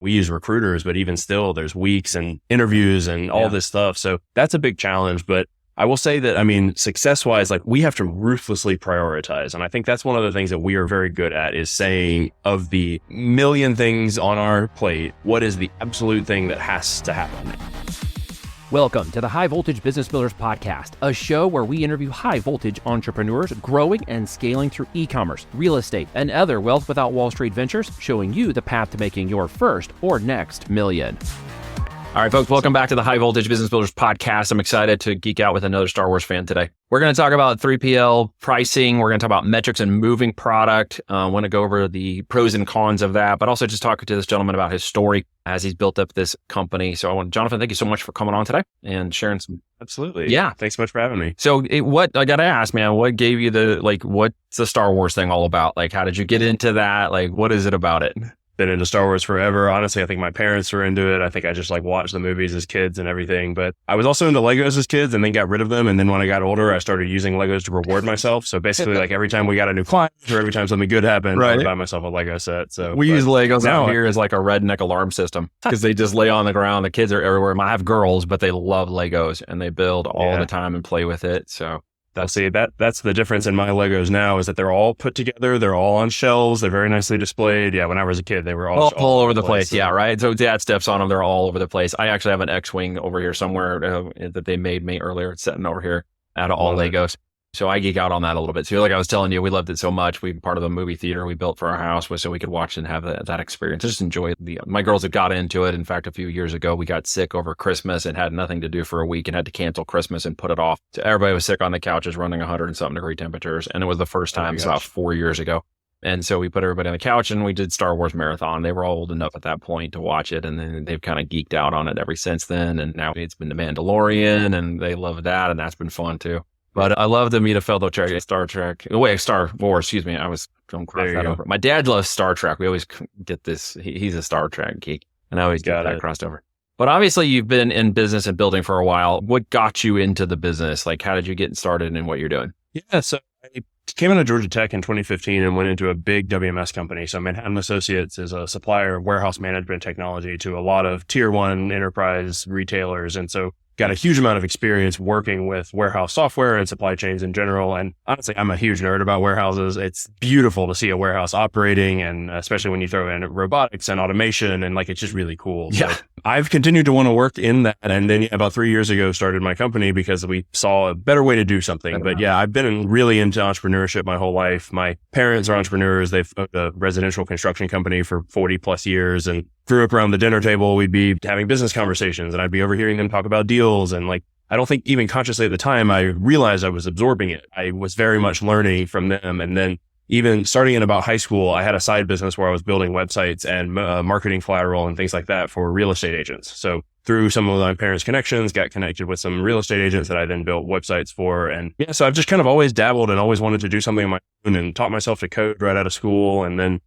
we use recruiters, but even still, there's weeks and interviews and all this stuff. So that's a big challenge. But I will say that, I mean, success-wise, like we have to ruthlessly prioritize. And I think that's one of the things that we are very good at is saying of the million things on our plate, what is the absolute thing that has to happen? Welcome to the High Voltage Business Builders Podcast, a show where we interview high voltage entrepreneurs growing and scaling through e-commerce, real estate, and other wealth without Wall Street ventures, showing you the path to making your first or next million. All right, folks, welcome back to the High Voltage Business Builders Podcast. I'm excited to geek out with another Star Wars fan today. We're going to talk about 3PL pricing. We're going to talk about metrics and moving product. I want to go over the pros and cons of that, but also just talk to this gentleman about his story as he's built up this company. So Jonathan, thank you so much for coming on today and sharing some. Absolutely. Yeah. Thanks so much for having me. So what I got to ask, man, what gave you what's the Star Wars thing all about? Like, how did you get into that? Like, what is it about it? Been into Star Wars forever. Honestly, I think my parents were into it. I think I just watched the movies as kids and everything. But I was also into Legos as kids and then got rid of them. And then when I got older, I started using Legos to reward myself. So basically, every time we got a new client or every time something good happened, I would buy myself a Lego set. So we use Legos out here as like a redneck alarm system because they just lay on the ground. The kids are everywhere. I have girls, but they love Legos and they build all the time and play with it. So that's the difference in my Legos now is that they're all put together. They're all on shelves. They're very nicely displayed. Yeah, when I was a kid, they were all over the place. Yeah, right. So dad steps on them. They're all over the place. I actually have an X-Wing over here somewhere that they made me earlier. It's sitting over here out of all Legos. So I geek out on that a little bit. So like I was telling you, we loved it so much. We part of the movie theater we built for our house was so we could watch and have that experience. Just enjoy my girls have got into it. In fact, a few years ago, we got sick over Christmas and had nothing to do for a week and had to cancel Christmas and put it off. So everybody was sick on the couches running 100 and something degree temperatures. And it was the first time about 4 years ago. And so we put everybody on the couch and we did Star Wars Marathon. They were all old enough at that point to watch it. And then they've kind of geeked out on it ever since then. And now it's been The Mandalorian and they love that. And that's been fun too. But I love to meet a fellow Star Wars, excuse me. I was going to cross that over. My dad loves Star Trek. We always get this. He's a Star Trek geek. And I always get that crossed over. But obviously you've been in business and building for a while. What got you into the business? Like, how did you get started in what you're doing? Yeah, so I came out of Georgia Tech in 2015 and went into a big WMS company. So Manhattan Associates is a supplier of warehouse management technology to a lot of tier one enterprise retailers. And so got a huge amount of experience working with warehouse software and supply chains in general. And honestly, I'm a huge nerd about warehouses. It's beautiful to see a warehouse operating, and especially when you throw in robotics and automation, and it's just really cool. Yeah. So I've continued to want to work in that. And then about 3 years ago, started my company because we saw a better way to do something. But yeah, I've been really into entrepreneurship my whole life. My parents are entrepreneurs. They've owned a residential construction company for 40 plus years and grew up around the dinner table. We'd be having business conversations and I'd be overhearing them talk about deals. And I don't think even consciously at the time, I realized I was absorbing it. I was very much learning from them. And then even starting in about high school, I had a side business where I was building websites and marketing collateral and things like that for real estate agents. So through some of my parents' connections, got connected with some real estate agents that I then built websites for. And yeah, so I've just kind of always dabbled and always wanted to do something on my own and taught myself to code right out of school. And then,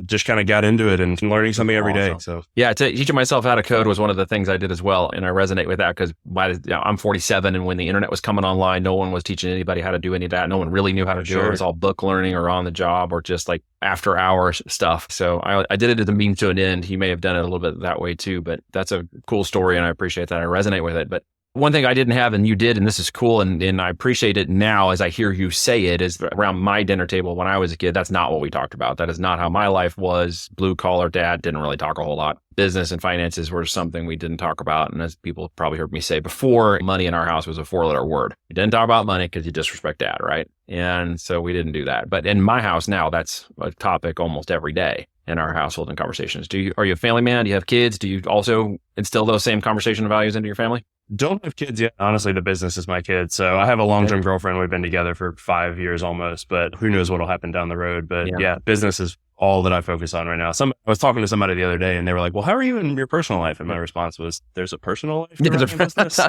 just kind of got into it and learning something every day. So yeah, teaching myself how to code was one of the things I did as well. And I resonate with that because I'm 47. And when the internet was coming online, no one was teaching anybody how to do any of that. No one really knew how to do it. It was all book learning or on the job or just after hours stuff. So I did it as a means to an end. He may have done it a little bit that way too, but that's a cool story and I appreciate that. I resonate with it. But one thing I didn't have and you did, and this is cool and I appreciate it now as I hear you say it, is around my dinner table when I was a kid. That's not what we talked about. That is not how my life was. Blue collar dad didn't really talk a whole lot. Business and finances were something we didn't talk about. And as people probably heard me say before, money in our house was a 4-letter word. You didn't talk about money because you disrespect dad, right? And so we didn't do that. But in my house now, that's a topic almost every day in our household and conversations. Are you a family man? Do you have kids? Do you also instill those same conversation values into your family? Don't have kids yet. Honestly, the business is my kid. So I have a long-term girlfriend. We've been together for 5 years almost, but who knows what'll happen down the road. But yeah, business is all that I focus on right now. I was talking to somebody the other day and they were like, well, how are you in your personal life? And my response was, there's a personal life? Business?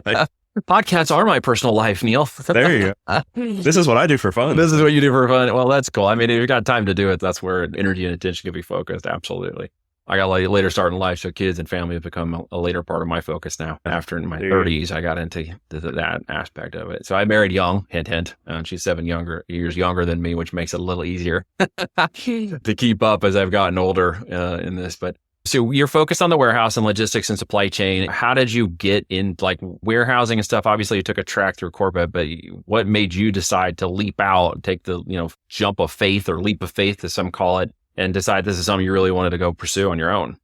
Podcasts are my personal life, Neil. There you go. This is what I do for fun. This is what you do for fun. Well, that's cool. I mean, if you've got time to do it, that's where energy and attention can be focused. Absolutely. I got a later start in life, so kids and family have become a later part of my focus now. After in my 30s, I got into that aspect of it. So I married young, hint, hint, and she's 7 years younger than me, which makes it a little easier to keep up as I've gotten older in this. But So you're focused on the warehouse and logistics and supply chain. How did you get in like warehousing and stuff? Obviously you took a track through corporate, but what made you decide to leap out, take the, jump of faith or leap of faith as some call it, and decide this is something you really wanted to go pursue on your own?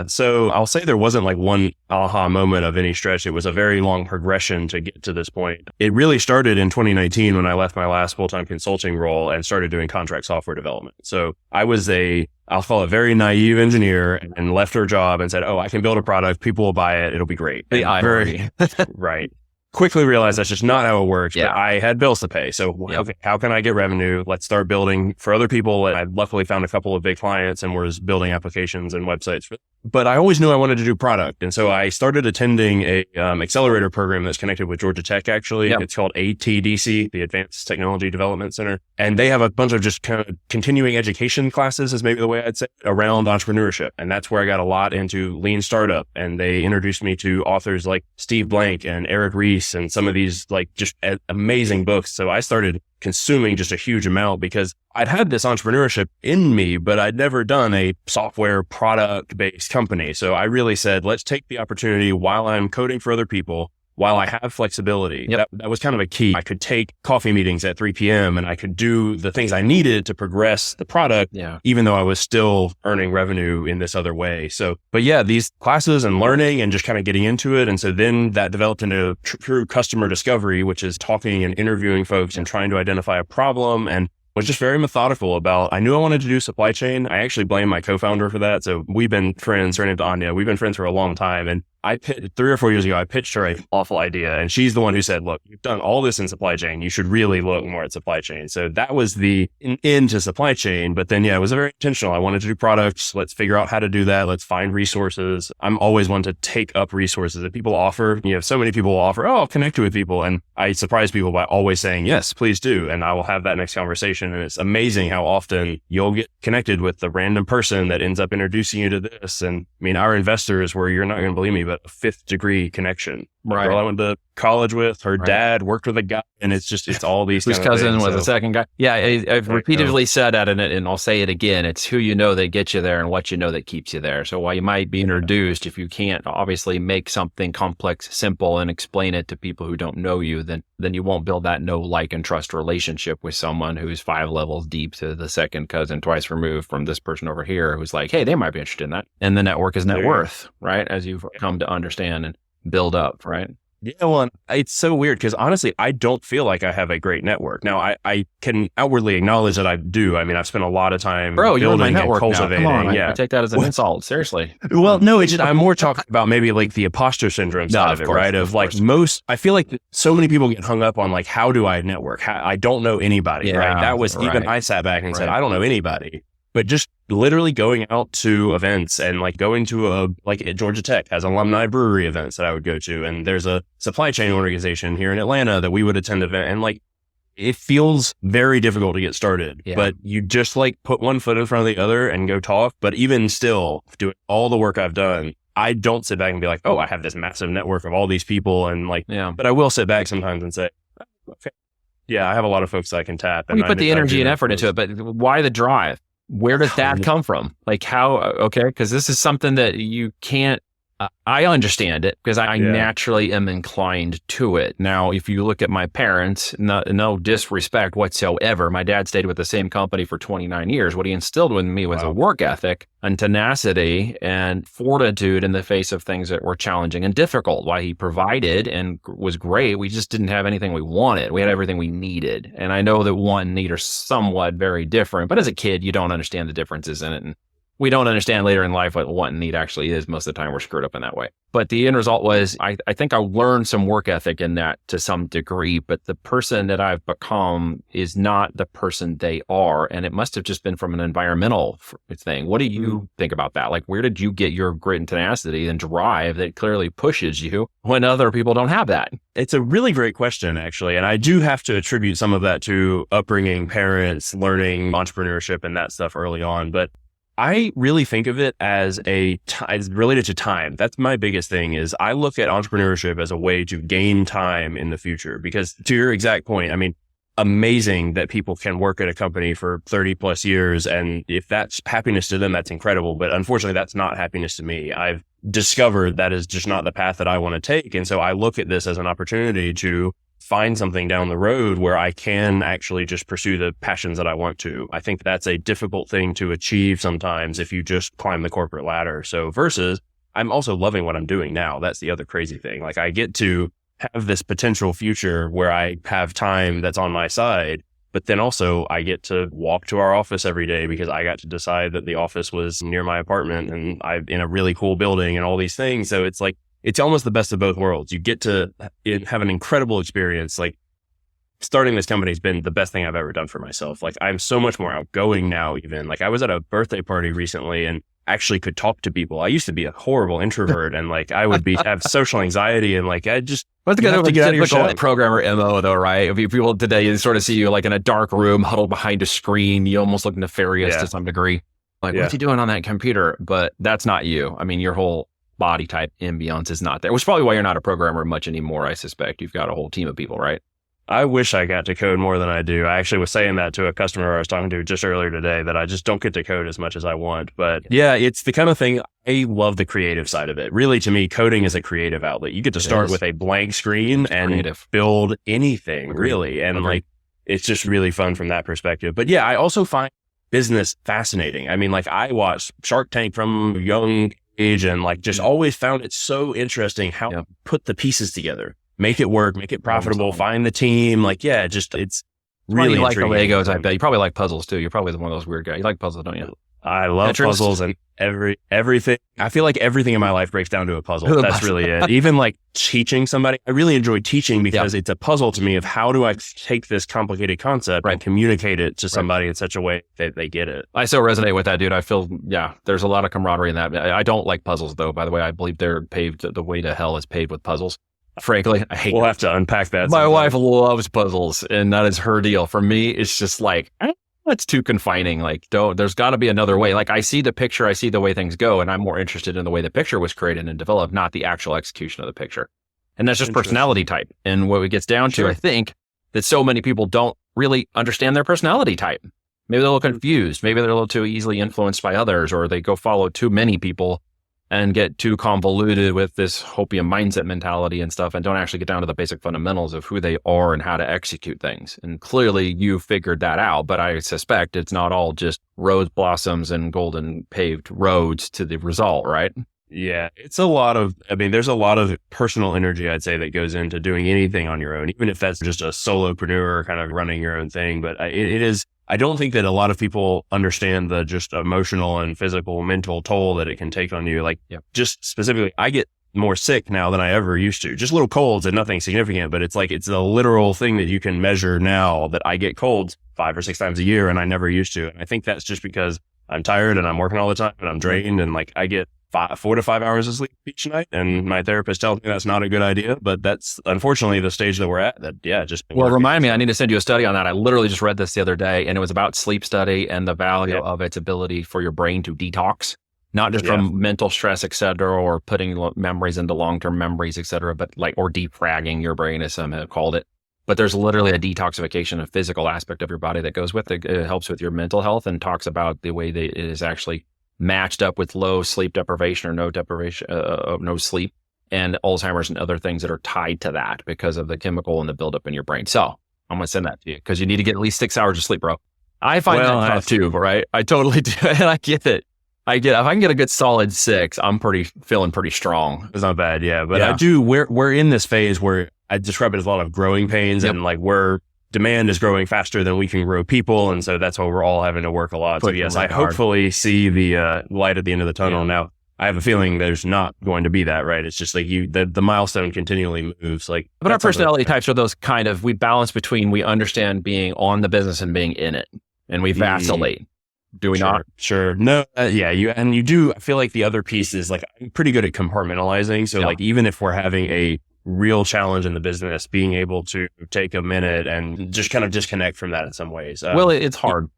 So I'll say there wasn't like one aha moment of any stretch. It was a very long progression to get to this point. It really started in 2019 when I left my last full-time consulting role and started doing contract software development. So I was I'll call it very naive engineer and left her job and said, oh, I can build a product. People will buy it. It'll be great. The irony. Right. Quickly realized that's just not how it works. Yeah. But I had bills to pay. So okay, how can I get revenue? Let's start building for other people. I luckily found a couple of big clients and was building applications and websites for them. But I always knew I wanted to do product. And so I started attending a accelerator program that's connected with Georgia Tech, actually. Yep. It's called ATDC, the Advanced Technology Development Center. And they have a bunch of just kind of continuing education classes is maybe the way I'd say around entrepreneurship. And that's where I got a lot into lean startup. And they introduced me to authors like Steve Blank and Eric Ries and some of these like just amazing books. So I started consuming just a huge amount because I'd had this entrepreneurship in me, but I'd never done a software product based company. So I really said, let's take the opportunity while I'm coding for other people, while I have flexibility. Yep. That was kind of a key. I could take coffee meetings at 3 p.m. and I could do the things I needed to progress the product, even though I was still earning revenue in this other way. So, but yeah, these classes and learning and just kind of getting into it. And so then that developed into true customer discovery, which is talking and interviewing folks and trying to identify a problem, and was just very methodical about, I knew I wanted to do supply chain. I actually blame my co-founder for that. So we've been friends, her name's Anya. We've been friends for a long time. And 3 or 4 years ago, I pitched her an awful idea. And she's the one who said, look, you've done all this in supply chain. You should really look more at supply chain. So that was the into supply chain. But then, it was very intentional. I wanted to do products. Let's figure out how to do that. Let's find resources. I'm always one to take up resources that people offer. So many people will offer, oh, I'll connect you with people. And I surprise people by always saying, yes, please do. And I will have that next conversation. And it's amazing how often you'll get connected with the random person that ends up introducing you to this. And I mean, our investors were, you're not going to believe me, but a 5th degree connection. Right. The girl I went to college with, her dad worked with a guy, and it's all these whose cousin was a second guy. Yeah, I've repeatedly said that, and I'll say it again. It's who you know that gets you there and what you know that keeps you there. So while you might be introduced, if you can't obviously make something complex simple and explain it to people who don't know you, then you won't build that know, like, and trust relationship with someone who's 5 levels deep to the second cousin twice removed from this person over here who's like, hey, they might be interested in that. And the network is net worth, right? As you've come to understand and build up, right? Yeah, well, it's so weird because honestly, I don't feel like I have a great network. Now, I can outwardly acknowledge that I do. I mean, I've spent a lot of time building and cultivating. Now. Come on, I take that as an insult. Seriously. Well, no, it's just, I'm more talking about maybe like the imposter syndrome side of it, right? Of like I feel like so many people get hung up on like, how do I network? I don't know anybody, right? That was even I sat back and said, I don't know anybody. But just literally going out to events and like going to like Georgia Tech has alumni brewery events that I would go to. And there's a supply chain organization here in Atlanta that we would attend event. And like, it feels very difficult to get started, but you just like put one foot in front of the other and go talk. But even still doing all the work I've done, I don't sit back and be like, oh, I have this massive network of all these people. And like, but I will sit back sometimes and say, okay, I have a lot of folks I can tap. And you put the energy and effort into it, but why the drive? Where did that come from? Like how, okay, because this is something that you can't, I understand it because I naturally am inclined to it. Now, if you look at my parents, no disrespect whatsoever, my dad stayed with the same company for 29 years. What he instilled in me was a work ethic and tenacity and fortitude in the face of things that were challenging and difficult. Why he provided and was great, we just didn't have anything we wanted. We had everything we needed. And I know that want and need are somewhat very different, but as a kid, you don't understand the differences in it. And we don't understand later in life what want and need actually is. Most of the time we're screwed up in that way. But the end result was, I think I learned some work ethic in that to some degree, but the person that I've become is not the person they are. And it must have just been from an environmental thing. What do you think about that? Like, where did you get your grit and tenacity and drive that clearly pushes you when other people don't have that? It's a really great question, actually. And I do have to attribute some of that to upbringing, parents, learning entrepreneurship and that stuff early on. But I really think of it as it's related to time. That's my biggest thing is I look at entrepreneurship as a way to gain time in the future because to your exact point, I mean, amazing that people can work at a company for 30 plus years. And if that's happiness to them, that's incredible. But unfortunately, that's not happiness to me. I've discovered that is just not the path that I want to take. And so I look at this as an opportunity to find something down the road where I can actually just pursue the passions that I want to. I think that's a difficult thing to achieve sometimes if you just climb the corporate ladder. So versus I'm also loving what I'm doing now. That's the other crazy thing. Like I get to have this potential future where I have time that's on my side, but then also I get to walk to our office every day because I got to decide that the office was near my apartment and I'm in a really cool building and all these things. So it's like, it's almost the best of both worlds. You get to have an incredible experience. Like starting this company has been the best thing I've ever done for myself. Like I'm so much more outgoing now, even like I was at a birthday party recently and actually could talk to people. I used to be a horrible introvert and like I would have social anxiety and like I just have to get out of your shell. Programmer MO though, right? If people today you sort of see you like in a dark room huddled behind a screen, you almost look nefarious to some degree. Like what's he doing on that computer? But that's not you. I mean, your whole body type ambiance is not there, which is probably why you're not a programmer much anymore. I suspect you've got a whole team of people, right? I wish I got to code more than I do. I actually was saying that to a customer I was talking to just earlier today that I just don't get to code as much as I want. But yeah, it's the kind of thing I love the creative side of it. Really, to me, coding is a creative outlet. You get to start with a blank screen and build anything really. And like, it's just really fun from that perspective. But yeah, I also find business fascinating. I mean, like I watched Shark Tank from a young age and like just always found it so interesting how to put the pieces together. Make it work, make it profitable, find the team. Like, yeah, just it's really like the Legos. I bet you probably like puzzles too. You're probably one of those weird guys. You like puzzles, don't you? I love puzzles and everything. I feel like everything in my life breaks down to a puzzle. That's really it. Even like teaching somebody, I really enjoy teaching because it's a puzzle to me of how do I take this complicated concept and communicate it to somebody in such a way that they get it. I so resonate with that, dude. I feel, there's a lot of camaraderie in that. I don't like puzzles though. By the way, I believe they're paved, the way to hell is paved with puzzles. Frankly, I hate We'll have to unpack that. My wife loves puzzles and that is her deal. For me, it's just like, it's too confining. Like, there's got to be another way. Like, I see the picture, I see the way things go, and I'm more interested in the way the picture was created and developed, not the actual execution of the picture. And that's just personality type. And what it gets down to, I think, that so many people don't really understand their personality type. Maybe they're a little confused. Maybe they're a little too easily influenced by others, or they go follow too many people and get too convoluted with this hopium mindset mentality and stuff and don't actually get down to the basic fundamentals of who they are and how to execute things. And clearly you figured that out, but I suspect it's not all just rose blossoms and golden paved roads to the result, right? Yeah, it's a lot of, there's a lot of personal energy, I'd say, that goes into doing anything on your own, even if that's just a solopreneur kind of running your own thing. But it is, I don't think that a lot of people understand the just emotional and physical, mental toll that it can take on you. Like just specifically, I get more sick now than I ever used to. Just little colds and nothing significant, but it's like, it's a literal thing that you can measure now that I get colds 5 or 6 times a year and I never used to. And I think that's just because I'm tired and I'm working all the time and I'm drained and like I get 4 to 5 hours of sleep each night. And my therapist tells me that's not a good idea, but that's unfortunately the stage that we're at. Remind me, I need to send you a study on that. I literally just read this the other day and it was about sleep study and the value of its ability for your brain to detox, not just from mental stress, et cetera, or putting memories into long-term memories, et cetera, but like, or defragging your brain as some have called it. But there's literally a detoxification, a physical aspect of your body that goes with it. It helps with your mental health and talks about the way that it is actually matched up with low sleep deprivation or no sleep and Alzheimer's and other things that are tied to that because of the chemical and the buildup in your brain. So I'm going to send that to you because you need to get at least 6 hours of sleep, bro. I find that tough too, right? I totally do. And I get it. If I can get a good solid 6, I'm feeling pretty strong. It's not bad. Yeah. But I do, we're in this phase where I describe it as a lot of growing pains and like demand is growing faster than we can grow people. And so that's why we're all having to work a lot. So yes, I hopefully see the light at the end of the tunnel. Now, I have a feeling there's not going to be that, right? It's just like the milestone continually moves. Like, but our personality types are those kind of, we balance between, we understand being on the business and being in it. And we vacillate. Do we not? Sure. No. You do. I feel like the other piece is like, I'm pretty good at compartmentalizing. So like, even if we're having a real challenge in the business, being able to take a minute and just kind of disconnect from that in some ways. It's hard.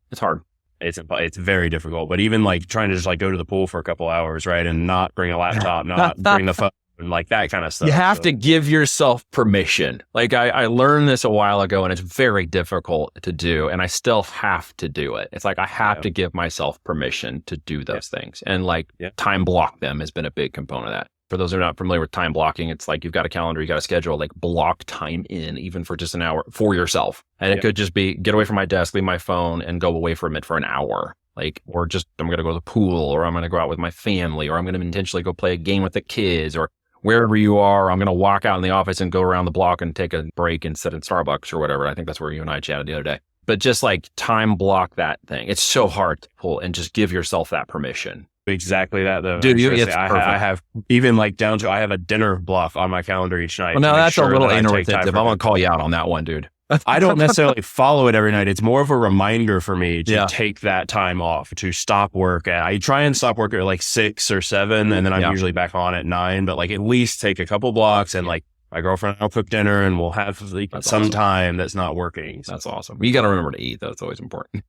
It's very difficult, but even like trying to just like go to the pool for a couple hours, right? And not bring a laptop, not bring the phone, and like that kind of stuff. You have to give yourself permission. Like I learned this a while ago, and it's very difficult to do, and I still have to do it. It's like I have to give myself permission to do those things, and like time block them has been a big component of that. For those who are not familiar with time blocking, it's like you've got a calendar, you got a schedule, like block time in, even for just an hour for yourself. And it could just be get away from my desk, leave my phone, and go away from it for an hour. Like, or just I'm going to go to the pool, or I'm going to go out with my family, or I'm going to intentionally go play a game with the kids, or wherever you are, I'm going to walk out in the office and go around the block and take a break and sit in Starbucks or whatever. I think that's where you and I chatted the other day. But just like time block that thing. It's so hard to pull and just give yourself that permission. Exactly that though. Dude, I have even like down to I have a dinner block on my calendar each night. Well, now that's a little interrelative. I'm going to call you out on that one, dude. I don't necessarily follow it every night. It's more of a reminder for me to take that time off, to stop work. I try and stop work at like 6 or 7, and then I'm usually back on at 9, but like at least take a couple blocks, and like my girlfriend and I'll cook dinner, and we'll have like some time that's not working. So. That's awesome. You got to remember to eat. That's always important.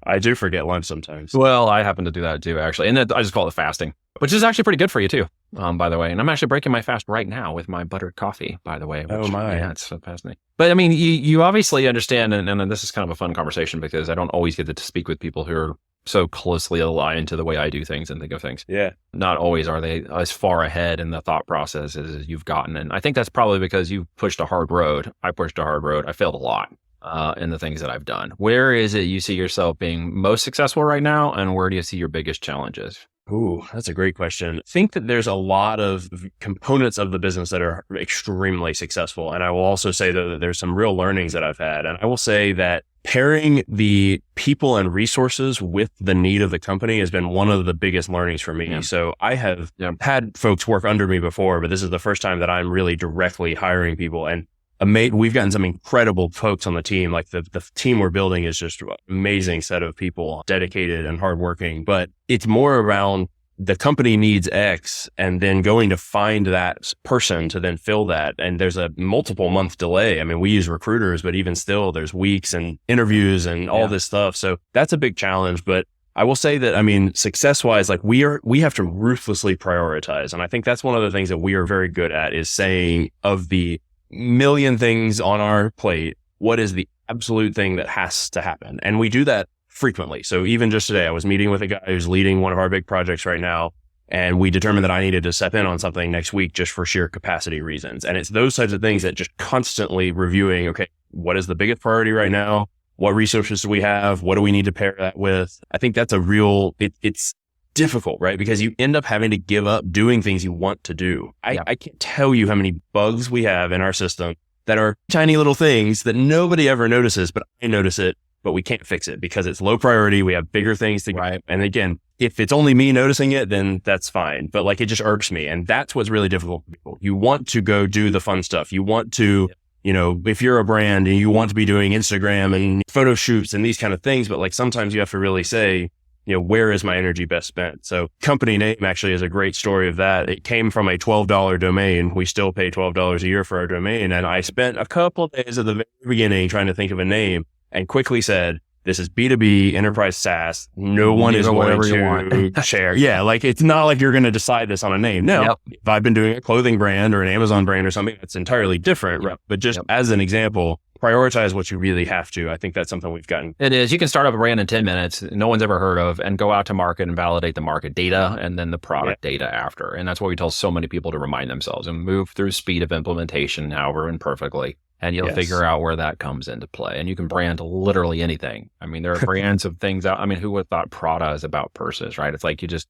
I do forget lunch sometimes. Well, I happen to do that too, actually. And I just call it fasting, which is actually pretty good for you too, by the way. And I'm actually breaking my fast right now with my buttered coffee, by the way. Which, oh my. Yeah, it's so fascinating. But I mean, you obviously understand, and this is kind of a fun conversation because I don't always get to speak with people who are so closely aligned to the way I do things and think of things. Yeah. Not always are they as far ahead in the thought process as you've gotten. And I think that's probably because you pushed a hard road. I pushed a hard road. I failed a lot in the things that I've done. Where is it you see yourself being most successful right now? And where do you see your biggest challenges? Ooh, that's a great question. I think that there's a lot of components of the business that are extremely successful. And I will also say though that there's some real learnings that I've had. And I will say that pairing the people and resources with the need of the company has been one of the biggest learnings for me. Yeah. So I have had folks work under me before, but this is the first time that I'm really directly hiring people. And we've gotten some incredible folks on the team. Like the team we're building is just an amazing set of people, dedicated and hardworking. But it's more around the company needs X, and then going to find that person to then fill that. And there's a multiple month delay. I mean, we use recruiters, but even still, there's weeks and interviews and all this stuff. So that's a big challenge. But I will say that, I mean, success wise, like we have to ruthlessly prioritize. And I think that's one of the things that we are very good at, is saying of the million things on our plate, what is the absolute thing that has to happen? And we do that frequently. So even just today, I was meeting with a guy who's leading one of our big projects right now, and we determined that I needed to step in on something next week just for sheer capacity reasons. And it's those types of things that just constantly reviewing, okay, what is the biggest priority right now? What resources do we have? What do we need to pair that with? I think that's it's difficult, right? Because you end up having to give up doing things you want to do. I can't tell you how many bugs we have in our system that are tiny little things that nobody ever notices, but I notice it, but we can't fix it because it's low priority. We have bigger things to do. And again, if it's only me noticing it, then that's fine. But like, it just irks me. And that's what's really difficult for people. You want to go do the fun stuff. You want to, you know, if you're a brand and you want to be doing Instagram and photo shoots and these kind of things, but like sometimes you have to really say, you know, where is my energy best spent? So company name actually is a great story of that. It came from a $12 domain. We still pay $12 a year for our domain. And I spent a couple of days at the very beginning trying to think of a name and quickly said, this is B2B enterprise SaaS. No one is going to share. Yeah. Like, it's not like you're going to decide this on a name. No, if I've been doing a clothing brand or an Amazon brand or something, that's entirely different. Right? But just as an example, prioritize what you really have to. I think that's something we've gotten. It is. You can start up a brand in 10 minutes, no one's ever heard of, and go out to market and validate the market data and then the product data after. And that's what we tell so many people to remind themselves and move through speed of implementation, however imperfectly. And you'll figure out where that comes into play. And you can brand literally anything. I mean, there are brands of things out. I mean, who would have thought Prada is about purses, right? It's like you just,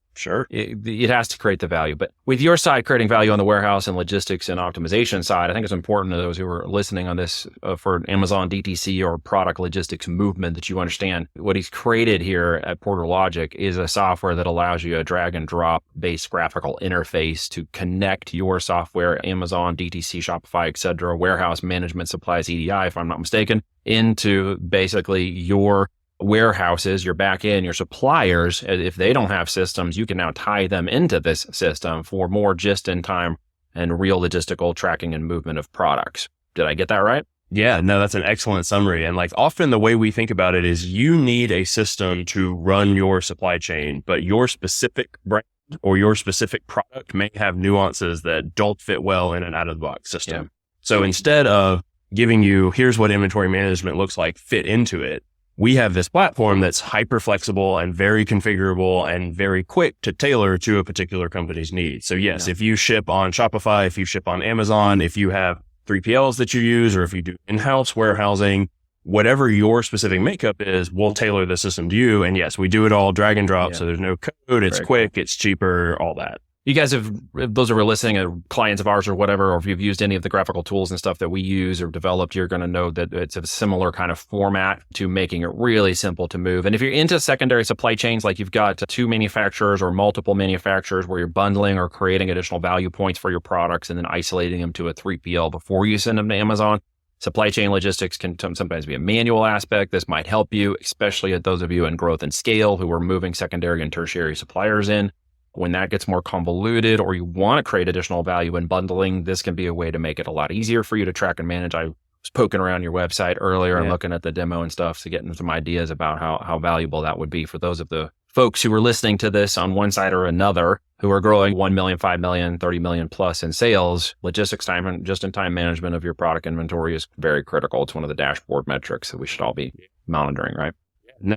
it has to create the value. But with your side creating value on the warehouse and logistics and optimization side, I think it's important to those who are listening on this for Amazon DTC or product logistics movement that you understand what he's created here at Porter Logic is a software that allows you a drag and drop based graphical interface to connect your software, Amazon, DTC, Shopify, et cetera, warehouse management supplies, EDI, if I'm not mistaken, into basically your warehouses, your back end, your suppliers. If they don't have systems, you can now tie them into this system for more just-in-time and real logistical tracking and movement of products. Did I get that right? Yeah, no, that's an excellent summary. And like often the way we think about it is you need a system to run your supply chain, but your specific brand or your specific product may have nuances that don't fit well in an out of the box system. Yeah. So instead of giving you, here's what inventory management looks like, fit into it, we have this platform that's hyper flexible and very configurable and very quick to tailor to a particular company's needs. So yes, if you ship on Shopify, if you ship on Amazon, if you have 3PLs that you use, or if you do in-house warehousing, whatever your specific makeup is, we'll tailor the system to you. And yes, we do it all drag and drop. So there's no code. It's quick. It's cheaper, all that. You guys have, those who are listening, clients of ours or whatever, or if you've used any of the graphical tools and stuff that we use or developed, you're going to know that it's a similar kind of format to making it really simple to move. And if you're into secondary supply chains, like you've got two manufacturers or multiple manufacturers where you're bundling or creating additional value points for your products and then isolating them to a 3PL before you send them to Amazon, supply chain logistics can sometimes be a manual aspect. This might help you, especially at those of you in growth and scale who are moving secondary and tertiary suppliers in. When that gets more convoluted or you want to create additional value in bundling, this can be a way to make it a lot easier for you to track and manage. I was poking around your website earlier and looking at the demo and stuff to get some ideas about how valuable that would be for those of the folks who are listening to this on one side or another who are growing 1 million, 5 million, 30 million plus in sales. Logistics time and just-in-time management of your product inventory is very critical. It's one of the dashboard metrics that we should all be monitoring, right? No,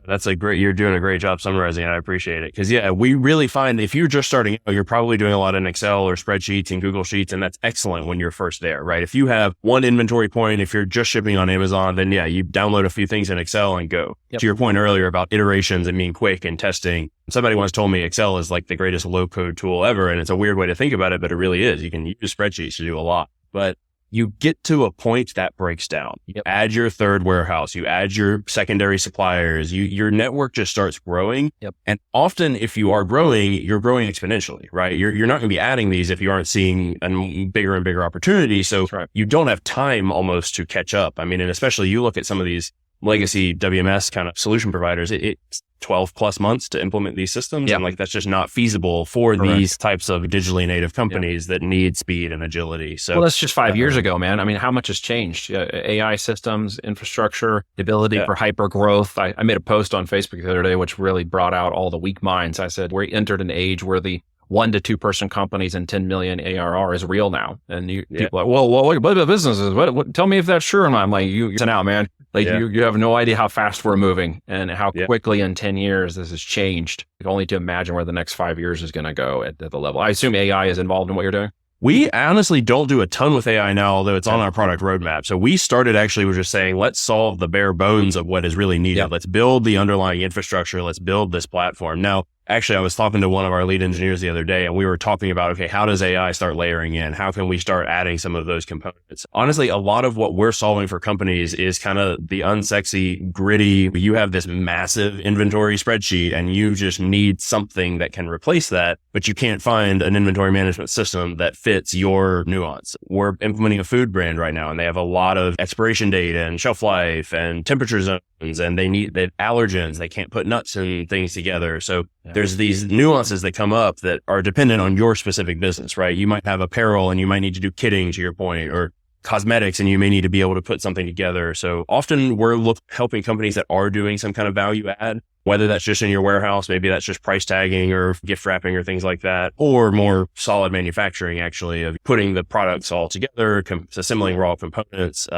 you're doing a great job summarizing it. I appreciate it. Cause we really find if you're just starting out, you're probably doing a lot in Excel or spreadsheets and Google Sheets. And that's excellent when you're first there, right? If you have one inventory point, if you're just shipping on Amazon, then you download a few things in Excel and go. To your point earlier about iterations and being quick and testing. Somebody once told me Excel is like the greatest low code tool ever. And it's a weird way to think about it, but it really is. You can use spreadsheets to do a lot, but you get to a point that breaks down. You add your third warehouse, you add your secondary suppliers, your network just starts growing. And often if you are growing, you're growing exponentially, right? You're not going to be adding these if you aren't seeing a bigger and bigger opportunity. So you don't have time almost to catch up. I mean, and especially you look at some of these legacy WMS kind of solution providers, it's 12 plus months to implement these systems. And that's just not feasible for these types of digitally native companies that need speed and agility. So that's just 5 years ago, man. I mean, how much has changed? AI systems, infrastructure, the ability for hyper growth. I made a post on Facebook the other day, which really brought out all the weak minds. I said, we entered an age where the 1 to 2 person companies and 10 million ARR is real now. And people are like, well, what about businesses? What, tell me if that's true or not. I'm like, you're out, man. Like you have no idea how fast we're moving and how quickly in 10 years this has changed. Only to imagine where the next 5 years is going to go at the level. I assume AI is involved in what you're doing. We honestly don't do a ton with AI now, although it's on our product roadmap. So we started actually with just saying, let's solve the bare bones of what is really needed. Let's build the underlying infrastructure. Let's build this platform. Now, actually, I was talking to one of our lead engineers the other day, and we were talking about, okay, how does AI start layering in? How can we start adding some of those components? Honestly, a lot of what we're solving for companies is kind of the unsexy, gritty. You have this massive inventory spreadsheet, and you just need something that can replace that, but you can't find an inventory management system that fits your nuance. We're implementing a food brand right now, and they have a lot of expiration date and shelf life and temperature zones, and they have allergens. They can't put nuts and things together. So there's these nuances that come up that are dependent on your specific business, right? You might have apparel and you might need to do kitting, to your point, or cosmetics, and you may need to be able to put something together. So often we're helping companies that are doing some kind of value add, whether that's just in your warehouse, maybe that's just price tagging or gift wrapping or things like that, or more solid manufacturing, actually, of putting the products all together, assembling raw components.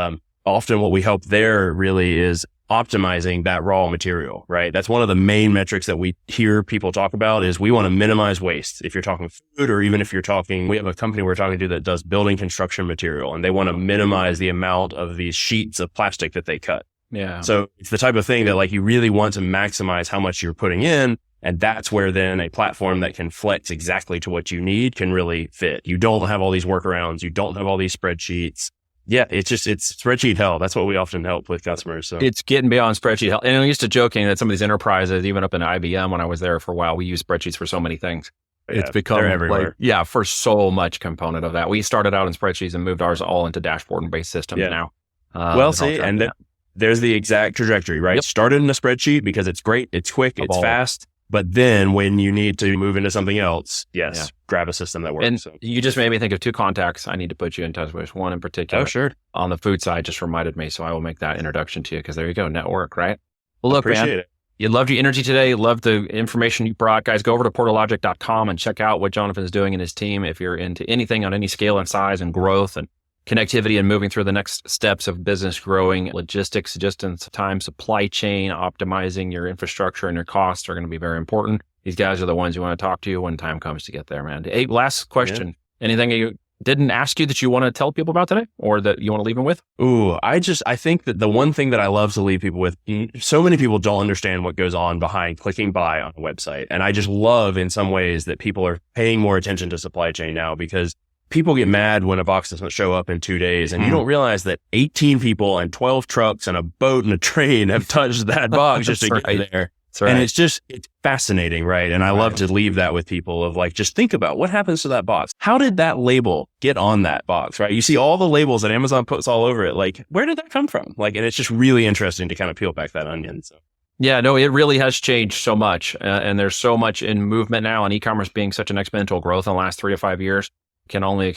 Often what we help there really is optimizing that raw material, right? That's one of the main metrics that we hear people talk about is we want to minimize waste. If you're talking food, or even if you're talking, we have a company we're talking to that does building construction material, and they want to minimize the amount of these sheets of plastic that they cut. So it's the type of thing that you really want to maximize how much you're putting in. And that's where then a platform that can flex exactly to what you need can really fit. You don't have all these workarounds. You don't have all these spreadsheets. It's spreadsheet hell. That's what we often help with customers. So it's getting beyond spreadsheet hell. And I'm used to joking that some of these enterprises, even up in IBM, when I was there for a while, we use spreadsheets for so many things. It's become everywhere. For so much component of that. We started out in spreadsheets and moved ours all into dashboard-based systems now. There's the exact trajectory, right? Started in a spreadsheet because it's great, it's quick, it's fast. But then when you need to move into something else, grab a system that works. And you just made me think of 2 contacts I need to put you in touch with. One in particular. Oh, sure. On the food side just reminded me. So I will make that introduction to you because there you go. Network, right? Well, look, Appreciate man, it. You loved your energy today. Loved the information you brought. Guys, go over to portalogic.com and check out what Jonathan is doing and his team. If you're into anything on any scale and size and growth and connectivity and moving through the next steps of business growing, logistics, just in time, supply chain, optimizing your infrastructure and your costs are going to be very important. These guys are the ones you want to talk to when time comes to get there, man. Hey, last question. Yeah. Anything you didn't ask you that you want to tell people about today or that you want to leave them with? Ooh, I think that the one thing that I love to leave people with, so many people don't understand what goes on behind clicking buy on a website. And I just love in some ways that people are paying more attention to supply chain now, because people get mad when a box doesn't show up in 2 days. And you don't realize that 18 people and 12 trucks and a boat and a train have touched that box just to get there. Right. And it's fascinating, right? And I love to leave that with people of like, just think about what happens to that box. How did that label get on that box, right? You see all the labels that Amazon puts all over it. Like, where did that come from? Like, and it's just really interesting to kind of peel back that onion. So. Yeah, no, it really has changed so much. And there's so much in movement now, and e-commerce being such an exponential growth in the last 3 to 5 years. Can only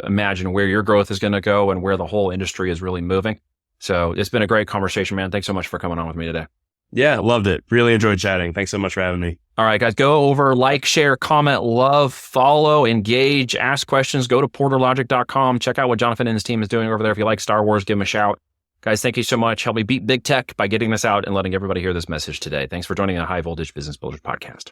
imagine where your growth is going to go and where the whole industry is really moving. So it's been a great conversation, man. Thanks so much for coming on with me today. Yeah, loved it. Really enjoyed chatting. Thanks so much for having me. All right, guys, go over, like, share, comment, love, follow, engage, ask questions. Go to porterlogic.com. Check out what Jonathan and his team is doing over there. If you like Star Wars, give them a shout. Guys, thank you so much. Help me beat big tech by getting this out and letting everybody hear this message today. Thanks for joining the High Voltage Business Builders podcast.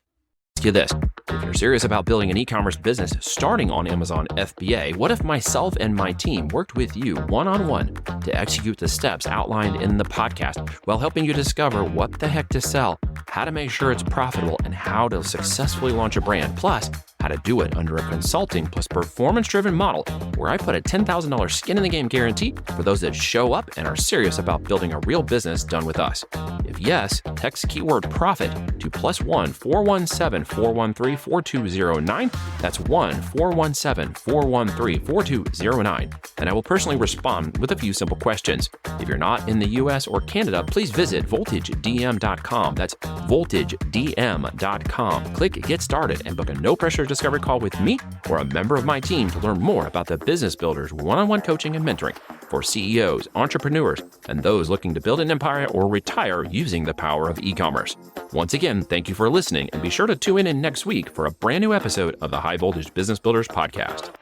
Ask you this. If you're serious about building an e-commerce business starting on Amazon FBA, what if myself and my team worked with you one-on-one to execute the steps outlined in the podcast while helping you discover what the heck to sell, how to make sure it's profitable, and how to successfully launch a brand, plus how to do it under a consulting plus performance-driven model where I put a $10,000 skin in the game guarantee for those that show up and are serious about building a real business done with us? If yes, text keyword profit to +1 417 413 4209. That's 1 417 413 4209. And I will personally respond with a few simple questions. If you're not in the US or Canada, please visit voltagedm.com. That's voltagedm.com. Click Get Started and book a no pressure discovery call with me or a member of my team to learn more about the Business Builders one-on-one coaching and mentoring for CEOs, entrepreneurs, and those looking to build an empire or retire using the power of e-commerce. Once again, thank you for listening, and be sure to tune in next week for a brand new episode of the High Voltage Business Builders podcast.